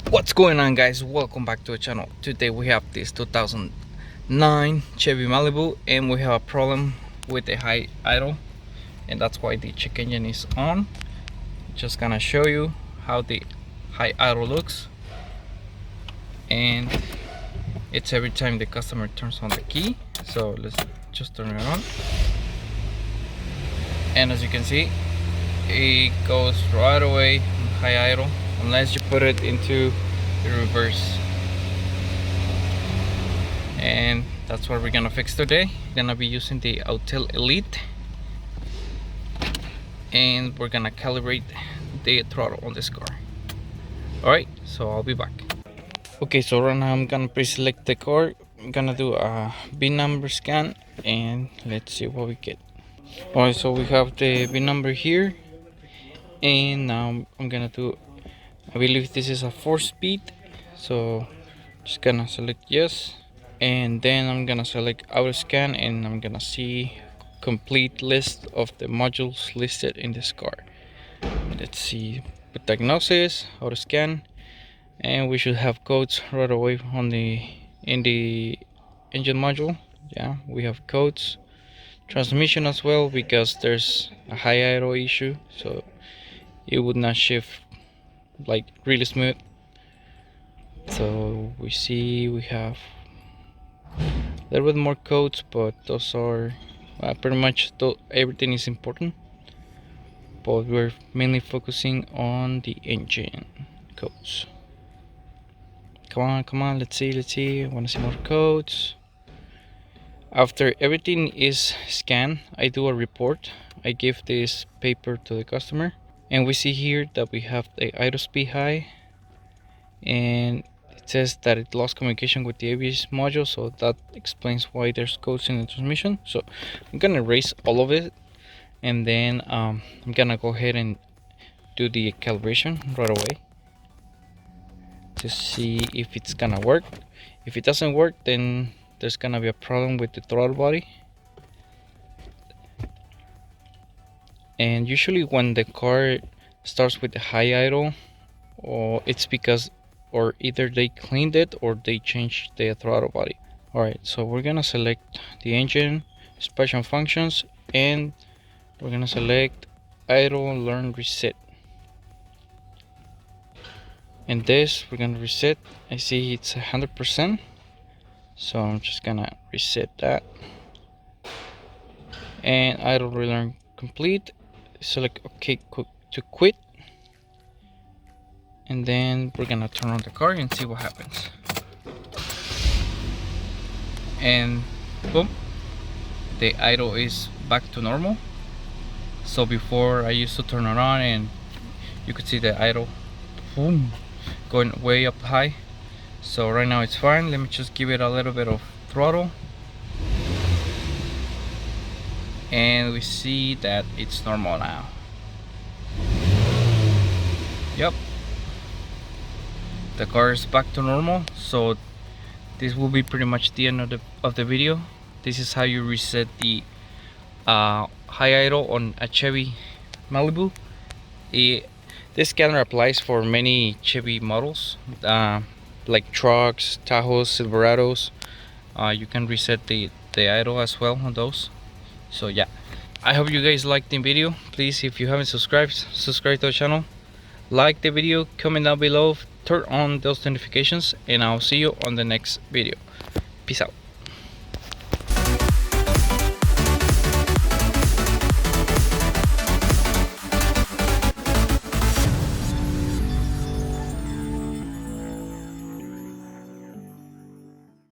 What's going on, guys? Welcome back to the channel. Today we have this 2009 Chevy Malibu and we have a problem with the high idle, and that's why the check engine is on. Just gonna show you how the high idle looks, and it's every time the customer turns on the key. So let's just turn it on, and as you can see, it goes right away on high idle unless you put it into the reverse. And that's what we're gonna fix today. We're gonna be using the Autel Elite, and we're gonna calibrate the throttle on this car. Alright, so I'll be back. Okay, so right now I'm gonna pre-select the car. I'm gonna do a VIN number scan and let's see what we get. Alright, so we have the VIN number here, and now I'm gonna do, I believe this is a 4-speed, so just gonna select yes, and then I'm gonna select auto scan, and I'm gonna see complete list of the modules listed in this car. Let's see, with diagnosis, auto scan, and we should have codes right away on in the engine module. Yeah, we have codes. Transmission as well, because there's a high idle issue, so it would not shift like really smooth. So we see we have a little bit more codes, but those are pretty much everything is important, but we're mainly focusing on the engine codes. Come on, let's see. I want to see more codes. After everything is scanned, I do a report. I give this paper to the customer, and we see here that we have the idle speed high, and it says that it lost communication with the ABS module, so that explains why there's codes in the transmission. So I'm gonna erase all of it, and then I'm gonna go ahead and do the calibration right away to see if it's gonna work. If it doesn't work, then there's gonna be a problem with the throttle body. And usually when the car starts with the high idle, or it's because or either they cleaned it or they changed the throttle body. Alright, so we're gonna select the engine, special functions, and we're gonna select idle learn reset. And this we're gonna reset. I see it's 100%, so I'm just gonna reset that. And idle relearn complete. Select OK to quit, and then we're gonna turn on the car and see what happens. And boom, the idle is back to normal. So before I used to turn it on and you could see the idle boom going way up high. So right now it's fine. Let me just give it a little bit of throttle, and we see that it's normal now. Yep, the car is back to normal. So this will be pretty much the end of the video. This is how you reset the high idle on a Chevy Malibu. This scanner applies for many Chevy models, like trucks, Tahoes, Silverados. You can reset the idle as well on those. So yeah, I hope you guys liked the video. Please, if you haven't subscribed, subscribe to the channel, like the video, comment down below, turn on those notifications, and I'll see you on the next video. Peace out.